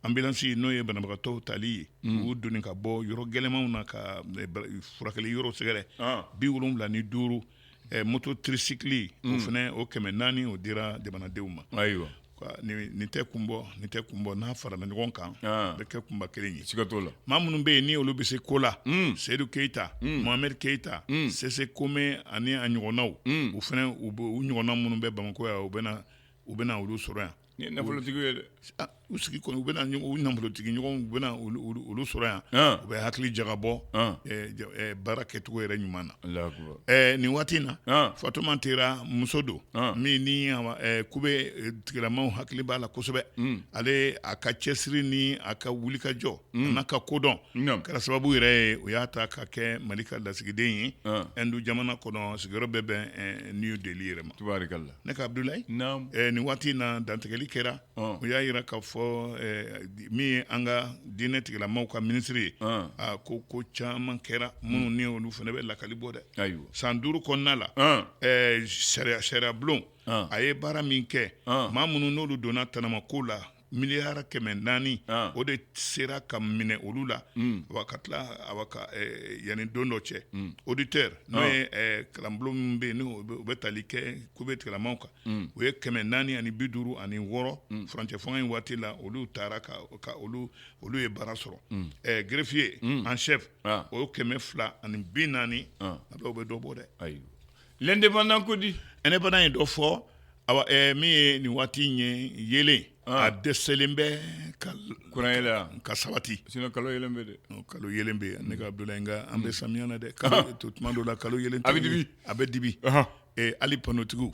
ambulance n'o ye banabagatɔw tali ye u donni ka bɔ yɔrɔ gɛlɛmanw na ka furakɛli yɔrɔ sɛgɛrɛ 75 moto tricycle o fana o 400 o dira jamanadenw ma ayiwa nin tɛ kunbɔ n'a farala ɲɔgɔn kan bɛ kɛ kunba kelen ye siga t'o la maa minnu bɛ yen ni olu bɛ se ko la Seydou Keita Mohamed Keita Sese Kome ani a ɲɔgɔnnaw u fana u ɲɔgɔnna minnu bɛ Bamako yan u bɛna olu sɔrɔ yan ni nafolotigi ye dɛ u sigi kɔni u bɛna u nafolotigi ɲɔgɔn u bɛna olu sɔrɔ yan u bɛ hakili jagabɔ baara kɛcogo yɛrɛ ɲuman na nin waati in na Fatuma Tera muso don min ni kube tigilamaw hakili b'a la kosɛbɛ ale a ka cɛsiri ni a ka wulikajɔ n'a ka kodɔn kɛra sababu yɛrɛ ye o y'a ta ka kɛ Mali ka lasigiden ye Hindu jamana kɔnɔ sigiyɔrɔ bɛ bɛn New Delhi yɛrɛ ma tubaarikala ne ka Abdoulaye nin waati in na dantigɛli kɛra o y'a yira ka fɔ fɔ min ye an ka diinɛ tigilamaaw ka ministre ye ko caman kɛra minnu ni olu fana bɛ lakali bɔ dɛ san 5 kɔnɔna la sariya bulon a ye baara min kɛ maa minnu n'olu donna tanama ko la miliyari 400 o de sera ka minɛ olu la wa ka tila yanni don dɔ cɛ auditeur n'o ye kalanbulon min bɛ yen n'o bɛ tali kɛ kube tigilamaaw kan o ye 456 furancɛ fanga in waati la olu taara ka olu ye baara sɔrɔ greffier en chef o ye 240 a bɛ dɔ bɔ dɛ l'indépendant ko di indépendant ye dɔ fɔ min ye nin waati ye yelen a dɛsɛlen bɛ ka sabati sinon kalo yelen bɛ dɛ kalo yelen bɛ ne ka Abdoulaye nka an bɛ samiya na dɛ tuma dɔw la kalo yelen a bɛ dibi hali panotigiw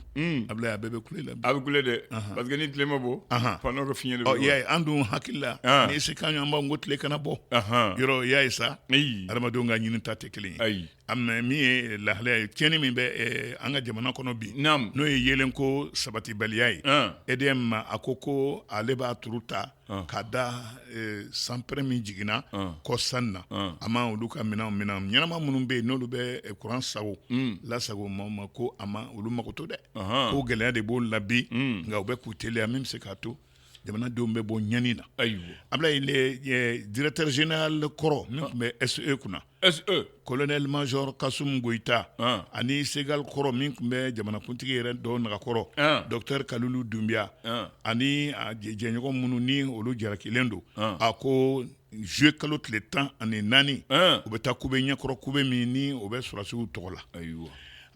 Abdoulaye a bɛɛ bɛ kule la a bɛ kule dɛ parce que ni tile ma bɔ pano ka fiɲɛ de bɛ y'a ye an dun hakili la ni se kan an b'an ko tile kana bɔ yɔrɔ y'a ye sa adamadenw ka ɲini ta tɛ kelen ye min ye lahalaya ye tiɲɛni min bɛ an ka jamana kɔnɔ bi n'o ye yelen ko sabatibaliya ye EDM ma a ko ale b'a turu ta k'a da sanpɛrɛ min jiginna kɔ san na a ma olu ka minɛn ɲɛnama minnu bɛ yen n'olu bɛ kuran sago lasago maaw ma ko a ma olu mago to dɛ ko gɛlɛya de b'o la bi nka u bɛ k'u teliya min bɛ se k'a to jamanadenw bɛ bɔ ɲani na Abdoulaye directeur général kɔrɔ min tun bɛ SE kunna colonel major Kasum Goïta ani Segal kɔrɔ min tun bɛ jamanakuntigi yɛrɛ dɔ nagakɔrɔ docteur Kalulu Doumbia ani jɛɲɔgɔn minnu ni olu jarakilen don a ko juillet kalo tile 14 u bɛ taa kube ɲɛkɔrɔ kube min ni o bɛ sɔrɔsiw tɔgɔ la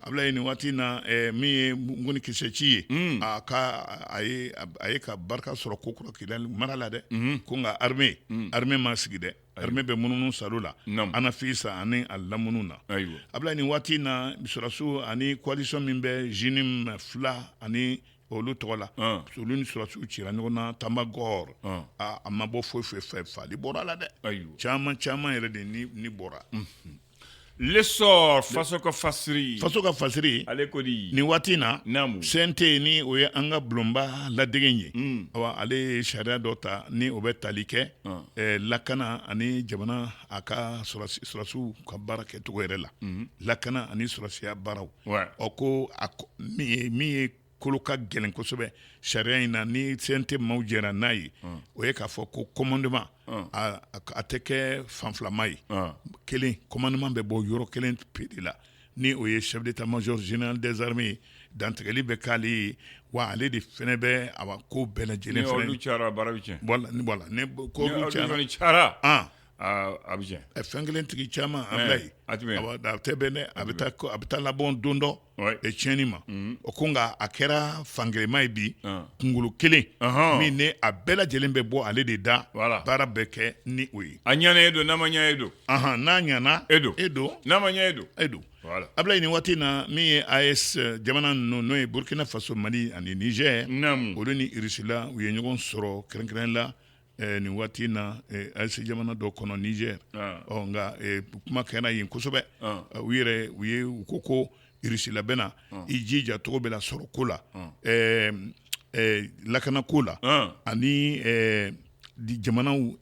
Abdoulaye nin waati na min ye Ngoni Kisɛci ye a ye ka barika sɔrɔ Kokura Kidali mara la dɛ ko nka armée ma sigi dɛ armée bɛ mununu salo la Anafisa ani a lamunu na Abdoulaye nin waati na sɔrɔsiw ani coalition min bɛ Jinim 2 ani olu tɔgɔ la olu ni sɔrɔsiw cira ɲɔgɔn na Tambagor a ma bɔ foyi fali bɔra la dɛ caman yɛrɛ de ni bɔra l'essor faso ka fasiri ale ko di ni waati na CNT ni o ye an ka bulonba ladegen ye ale ye sariya dɔ ta ni o bɛ tali kɛ lakana ani jamana a ka sɔrɔsiw ka baara kɛcogo yɛrɛ la lakana ani sɔrɔsiya baaraw ko min ye kolo ka gɛlɛn kosɛbɛ sariya in na ni CNT maaw jɛra n'a ye o ye k'a fɔ ko commandement a tɛ kɛ fanfilama ye kelen commandement bɛ bɔ yɔrɔ kelen pe de la ni o ye chef d'état-major général des armées dantigɛli bɛ k'ale ye wa ale de fɛnɛ bɛ a ko bɛɛ lajɛlen fɛnɛ ni olu cayara baara bɛ tiɲɛ voilà ni ko olu cayara a bɛ tiɲɛ fɛn kelen tigi caman Abdoulaye a tɛ bɛn dɛ a bɛ taa labɔn don dɔ tiɲɛni ma o ko nka a kɛra fangelema ye bi kunkolo kelen min ne a bɛɛ lajɛlen bɛ bɔ ale de da baara bɛɛ kɛ ni o ye a ɲana e don n'a ma ɲa e don n'a ɲana e don n'a ma ɲa e don Abdoulaye nin waati na min ye AES jamana ninnu n'o ye Burkina Faso Mali ani Niger olu ni Irisila u ye ɲɔgɔn sɔrɔ kɛrɛnkɛrɛn la nin waati na AES jamana dɔ kɔnɔ Niger nka kuma kɛra yen kosɛbɛ u ye u ko Irisila bɛna i jija cogo bɛ la sɔrɔ ko la lakana ko la ani jamanaw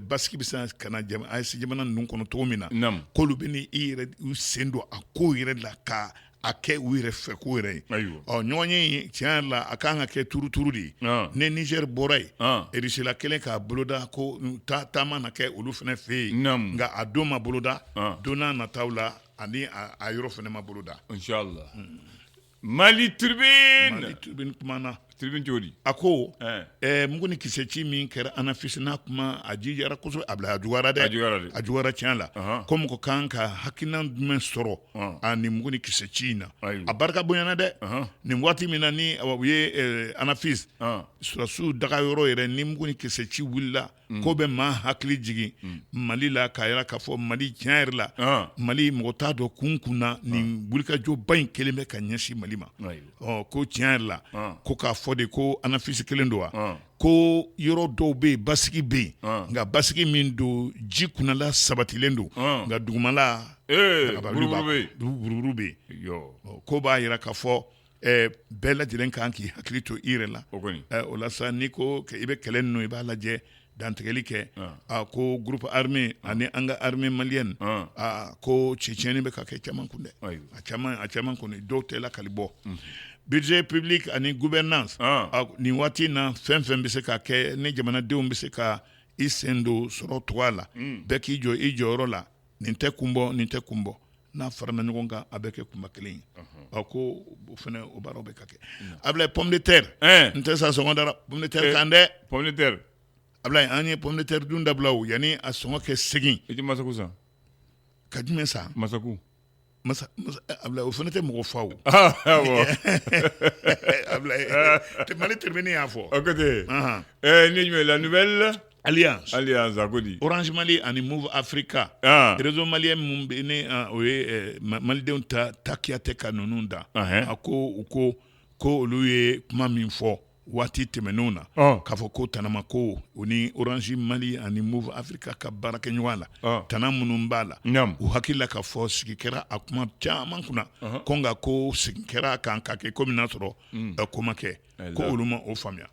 basigi bɛ se ka na AES jamana ninnu kɔnɔ cogo min na k'olu bɛ ni i yɛrɛ u sen don a ko yɛrɛ la ka a kɛ u yɛrɛ fɛ ko yɛrɛ ye ɲɔgɔn ye tiɲɛ la a kan ka kɛ turuturu de ye ne Niger bɔra yen Irisila kelen k'a boloda ko taama na kɛ olu fana fɛ yen nka a don ma boloda don n'a nataw la ani a yɔrɔ fana ma boloda inchallah Mali Tribune kumana Tribune cogo di a ko Ngoni Kisɛci min kɛra Anafis n'a kuma a jijara kosɛbɛ a juguyara dɛ a juguyara tiɲɛ la ko mɔgɔ kan ka hakilina jumɛn sɔrɔ a nin Ngoni Kisɛci in na a barika bonyana dɛ nin waati min na ni u ye Anafis sɔrɔsiw daga yɔrɔ yɛrɛ ni Ngoni Kisɛci wulila ko bɛ maa hakili jigin Mali la k'a yira k'a fɔ Mali tiɲɛ yɛrɛ la Mali mɔgɔ t'a dɔn kun kunna nin wulikajɔba in kelen bɛ ka ɲɛsin Mali ma ko tiɲɛ yɛrɛ la ko k'a fɔ de ko Anafis kelen don wa ko yɔrɔ dɔw bɛ yen basigi bɛ yen nka basigi min don ji kunnala sabatilen don nka dugumala buruburu bɛ yen ko b'a yira k'a fɔ bɛɛ lajɛlen kan k'i hakili to i yɛrɛ la o la sa n'i ko i bɛ kɛlɛ ninnu i b'a lajɛ dantigɛli kɛ ko groupe armé ani an ka armée malienne ko cɛcɛnni bɛ ka kɛ caman kun dɛ a caman kun dɔw tɛ lakali bɔ budget public ani gouvernance nin waati na fɛn fɛn bɛ se ka kɛ ni jamanadenw bɛ se ka i sen don sɔrɔ togoya la bɛɛ k'i jɔ i jɔyɔrɔ la nin tɛ kun bɔ n'a farana ɲɔgɔn kan a bɛ kɛ kunba kelen ye ko o fana o baaraw bɛ ka kɛ Ablaye pomme de terre n tɛ sa sɔngɔ dara pomme de terre kan dɛ pomme de terre Ablaye an ye pomme de terre dun dabila o yanni a sɔngɔ kɛ segin i tɛ masaku san ka jumɛn san masaku Ablaye o fana tɛ mɔgɔ fa o Ablaye Mali terminer y'a fɔ o côté ni jumɛn la nouvelle alliance a ko di Orange Mali ani Move Africa réseau malien mun bɛ ni o ye malidenw ta takiya tɛ ka ninnu da a ko olu ye kuma min fɔ waati tɛmɛnenw na k'a fɔ ko tanama ko o ni Orange Mali ani Move Africa ka baara kɛ ɲɔgɔn la tana minnu b'a la u hakili la k'a fɔ sigi kɛra a kuma caman kunna ko nka ko sigi kɛra a kan ka kɛ komi n'a sɔrɔ ko ma kɛ ko olu ma o faamuya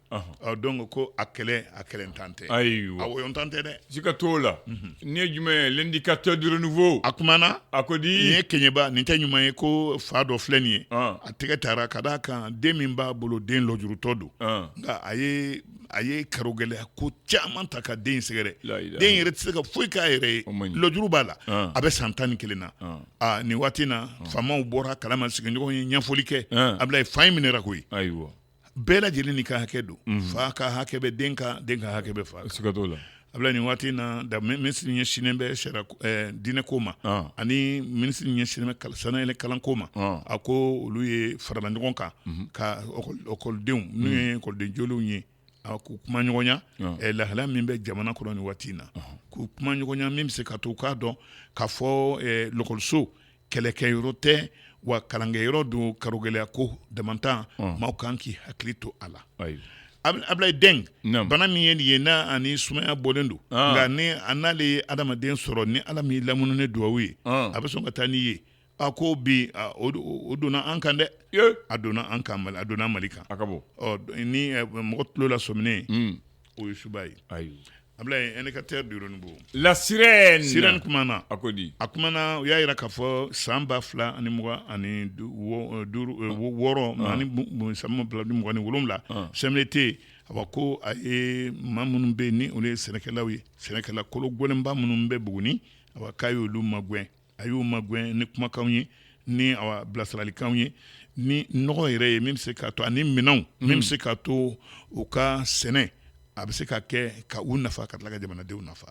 donc ko a kɛlɛ ntan tɛ ayiwa a woyontan tɛ dɛ sika t'o la ni ye jumɛn l'indicateur du renouveau a kumana a ko di nin ye keɲɛba nin tɛ ɲuman ye ko fa dɔ filɛ nin ye a tɛgɛ taara ka d'a kan den min b'a bolo den lɔjurutɔ don nka a ye karogɛlɛya ko caman ta ka den sɛgɛrɛ den yɛrɛ tɛ se ka foyi k'a yɛrɛ ye lɔjuru b'a la a bɛ san 11 na nin waati na faamaw bɔra kalama sigiɲɔgɔn ye ɲɛfɔli kɛ Ablaye fa in minɛra koyi ayiwa bɛɛ lajɛlen ni ka hakɛ don fa ka hakɛ bɛ den ka hakɛ bɛ fa sika t'o la Ablaye nin waati na da minisiri ɲɛsinnen bɛ diinɛ ko ma ani minisiri ɲɛsinnen bɛ sanayɛlɛ kalanko ma a ko olu ye farala ɲɔgɔn kan ka ɔkɔlidenw n'u ye ɔkɔliden jolenw ye k'u kuma ɲɔgɔnya lahala min bɛ jamana kɔnɔ nin waati na k'u kuma ɲɔgɔnya min bɛ se ka to k'a dɔn k'a fɔ lɔkɔliso kɛlɛkɛyɔrɔ tɛ wa kalankɛyɔrɔ don karogɛlɛya ko damantan maaw kan k'i hakili to a la Ablaye Deng bana min ye nin ye n'a ani sumaya bɔlen don nka ni a n'ale ye adamaden sɔrɔ ni Ala m'i lamunu ni duwawu ye a bɛ sɔn ka taa n'i ye ko bi o donna an kan dɛ a donna an kan a donna Mali kan a ka bɔ ni mɔgɔ tulo la sɔminen o ye suba ye Ablaye indicateur du renouveau la sirène kumana a ko di a kumana u y'a jira k'a fɔ san 2020 ani 6 ani san 2027 CMDT a b'a ko a ye maa minnu bɛ yen ni olu ye sɛnɛkɛlaw ye sɛnɛkɛla kolo gɛlɛnba minnu bɛ Buguni a b'a k'a y'olu magɛn a y'u magɛn ni kumakanw ye ni bilasiralikanw ye ni nɔgɔ yɛrɛ ye min bɛ se k'a to ani minɛnw min bɛ se k'a to u ka sɛnɛ a bɛ se ka kɛ ka u nafa ka tila ka jamanadenw nafa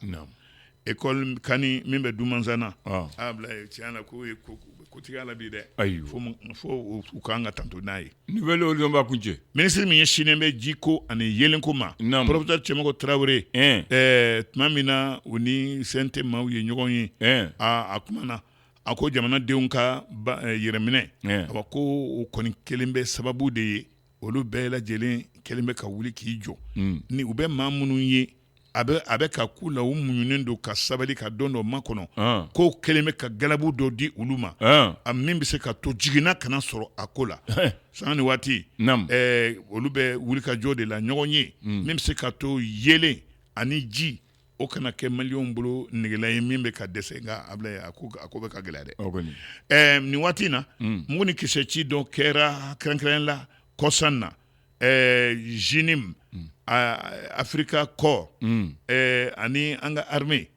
école kani min bɛ Dumanzana a bila tiɲɛ na k'o ye kotigiya la bi dɛ fo u kan ka tanto n'a ye nouvelle olu b'a kuncɛ minisiri min ɲɛsinnen bɛ jiko ani yelenko ma professeur Cɛmɔgɔ Tarawele tuma min na u ni CNT maaw ye ɲɔgɔn ye a kumana a ko jamanadenw ka yɛrɛminɛ a b'a ko o kɔni kelen bɛ sababu de ye olu bɛɛ lajɛlen kelen bɛ ka wuli k'i jɔ ni u bɛ maa minnu ye a bɛ ka k'u la u muɲunen don ka sabali ka don dɔ makɔnɔ ko kelen bɛ ka galabu dɔ di olu ma a min bɛ se ka to jiginna kana sɔrɔ a ko la san ni waati olu bɛ wulikajɔ de la ɲɔgɔn ye min bɛ se ka to yelen ani ji o kana kɛ maliyɛnw bolo negela ye min bɛ ka dɛsɛ nka Ablaye a ko bɛ ka gɛlɛya dɛ nin waati in na mugu ni kisɛ ci dɔ kɛra kɛrɛnkɛrɛnnen la kɔsan na JINIM Africa Corps ani an ka armée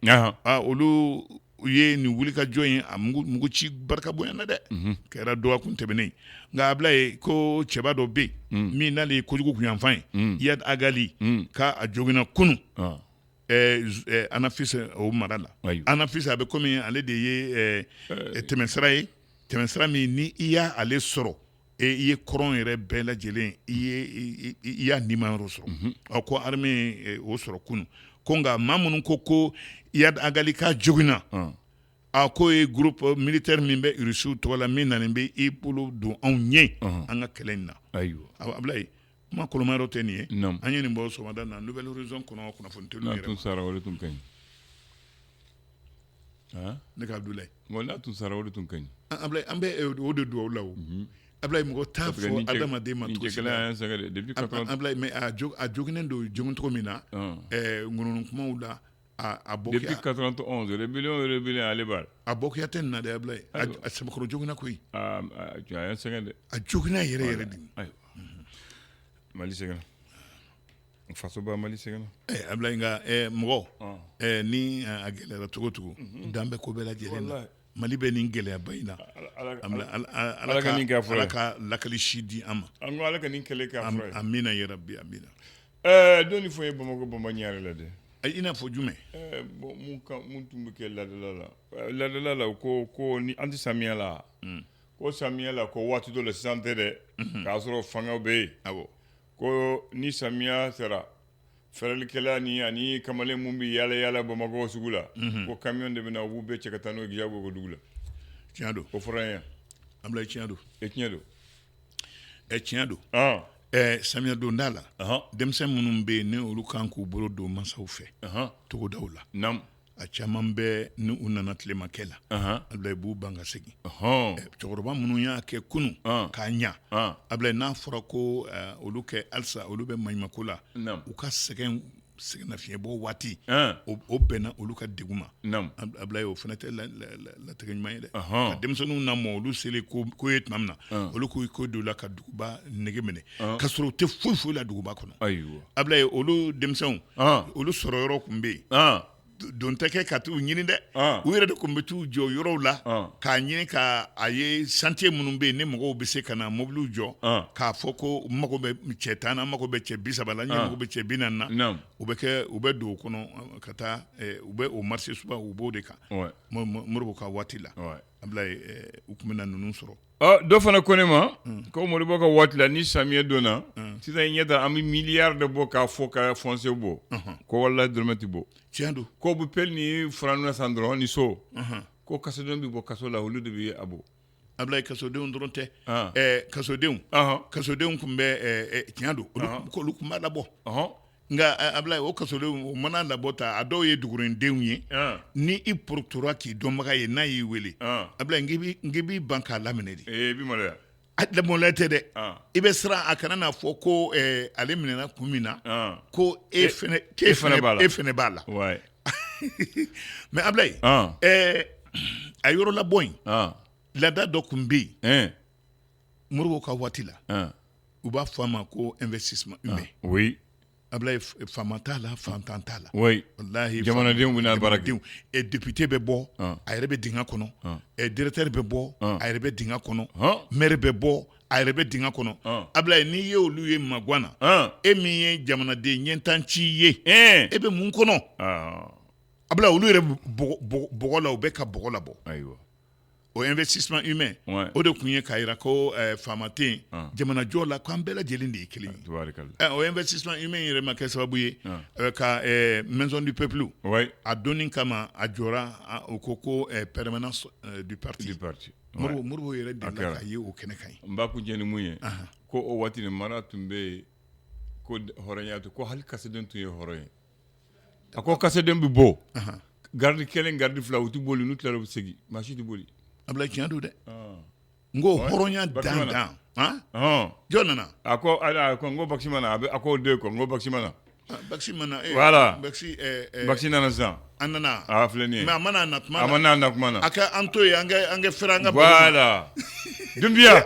olu ye nin wulikajɔ in a mugu ci barika bonya na dɛ kɛra dɔgɔkun tɛmɛnen nka Ablaye ko cɛba dɔ bɛ yen min n'ale ye kojugu kunyanfan ye Iyad Agali ka a joginna kunu Anafis o mara la Anafis a bɛ komi ale de ye tɛmɛsira ye tɛmɛsira min ni i y'a ale sɔrɔ i ye kɔrɔn yɛrɛ bɛɛ lajɛlen i y'a nimayɔrɔ sɔrɔ ko armée o sɔrɔ kunu ko nka maa minnu ko Iyad Agali ka joginna ko ye groupe militaire min bɛ Rusiw tɔgɔ la min nanen bɛ i bolo don anw ɲɛ an ka kɛlɛ in na Ablaye kuma kɔlɔmayɔrɔ tɛ nin ye an ye nin bɔ sɔgɔmada na Nouvelle Horizon kɔnɔ kunnafoni teliw yɛrɛ tun sara o de tun ka ɲi ne ka Abdoulaye mo na tun sara o tun kan Abdoulaye ambe o de do lawo Abdoulaye mo ta fo adama de ma to depuis 80 Abdoulaye mais a joginen do jogun to mina ngunun kuma wula a bokia depuis 91 rebellion alibar a bokia ten na de Abdoulaye a sabakoro joguna koy tu as un second a joguna yere din Mali segana faso ba Mali segana Abdoulaye nga mo ni a gelera tugo dambe ko bela jelena Mali be ni ngele bayina ala ka lakali shidi ama ango ala ka ni kele ka fro amina ya rabbi amina doni fo e bamako bamba ñaare la de ay ina fo jume bon mun tumbe ke la ko ni anti samia la ko samia la ko watu do le santé de ka soro fanga be abo ko ni samia sera ferel kela ni ani kamale mumbi yala bamako sugula ko camion de bena wube cekatano giago go dugula tiado ko fraya amlay tiado tiado samia do ndala demsen munum be ne olu kanku boro do masaw fe to dawla nam a caman bɛ ni u nana tilema kɛ la Abdoulaye b'u ban ka segin cɛkɔrɔba minnu y'a kɛ kunu k'a ɲa Abdoulaye n'a fɔra ko olu kɛ halisa olu bɛ maɲumako la u ka sɛgɛnnafiɲɛbɔ waati o bɛnna olu ka degun ma Abdoulaye o fana tɛ latigɛ ɲuman ye dɛ ka denmisɛnninw lamɔ olu selen ko ye tuma min na olu ko don la ka duguba nege minɛ ka sɔrɔ u tɛ foyi la duguba kɔnɔ Abdoulaye olu denmisɛnw olu sɔrɔ yɔrɔ tun bɛ yen don tɛ kɛ ka t'u ɲini dɛ u yɛrɛ de tun bɛ t'u jɔ yɔrɔw la k'a ɲini ka a ye chantier minnu bɛ yen ni mɔgɔw bɛ se ka na mobiliw jɔ k'a fɔ ko mago bɛ cɛ 10 na mago bɛ cɛ 30 la mago bɛ cɛ 40 na u bɛ don o kɔnɔ ka taa u bɛ o marché suba u b'o de kan Moribo ka waati la Abdoulaye u tun bɛ na ninnu sɔrɔ dɔ fana ko ne ma ko Moribo ka waati la ni samiya donna sisan i ɲɛta an bɛ miliyari de bɔ k'a fɔ ka foncier bɔ ko walahi dɔrɔmɛ tɛ bɔ tiɲɛ don ko bu pel ni franuna san dɔrɔn ni so ko kasodenw bɛ bɔ kaso la olu de bɛ a bɔ Abdoulaye kasodenw dɔrɔn tɛ kasodenw tun bɛ tiɲɛ don olu tun b'a labɔ nka Abdoulaye o kasodenw o mana labɔ ta a dɔw ye dugurendenw ye ni i porotora k'i dɔnbaga ye n'a y'i wele Abdoulaye n k'i b'i ban k'a laminɛ de bi maloya lamɔlɛ tɛ dɛ i bɛ siran a kana n'a fɔ ko ale minɛna kun min na ko e fana b'a la mais Abdoulaye a yɔrɔ labɔ in laada dɔ tun bɛ yen Moribo ka waati la u b'a fɔ a ma ko investissement humain Abdoulaye faama t'a la fantan t'a la wallahi jamanadenw bɛna baara kɛ député bɛ bɔ a yɛrɛ bɛ dingɛ kɔnɔ directeur bɛ bɔ a yɛrɛ bɛ dingɛ kɔnɔ maire bɛ bɔ a yɛrɛ bɛ dingɛ kɔnɔ Abdoulaye n'i ye olu ye Maguan na e min ye jamanaden ɲɛntanci ye e bɛ mun kɔnɔ Abdoulaye olu yɛrɛ bɔgɔ la u bɛ ka bɔgɔ labɔ o investissement humain o de tun ye k'a jira ko faama tɛ yen jamanajɔ la k'an bɛɛ lajɛlen de ye kelen ye o investissement humain yɛrɛ ma kɛ sababu ye ka maison du peuple a donni kama a jɔra o ko permanence du parti Moribo yɛrɛ delila k'a ye o kɛnɛ kan ye n b'a kun cɛ ni mun ye ko o waati ni mara tun bɛ yen ko hɔrɔnya ko hali kasedenw tun ye hɔrɔn ye a ko kasedenw bɛ bɔ garde kelen garde fila u tɛ boli n'u tilara u bɛ segin maa si tɛ boli Abdoulaye tiɲɛ don dɛ n ko hɔrɔnya dan jɔn nana a ko n ko Baxi mana a ko o de ko n ko Baxi mana Baxi mana voilà Baxi nana sisan an nana filɛ nin ye mais a mana na tuma na a mana na tuma na a ka an to yen an kɛ fɛrɛ an ka voilà Dunbiya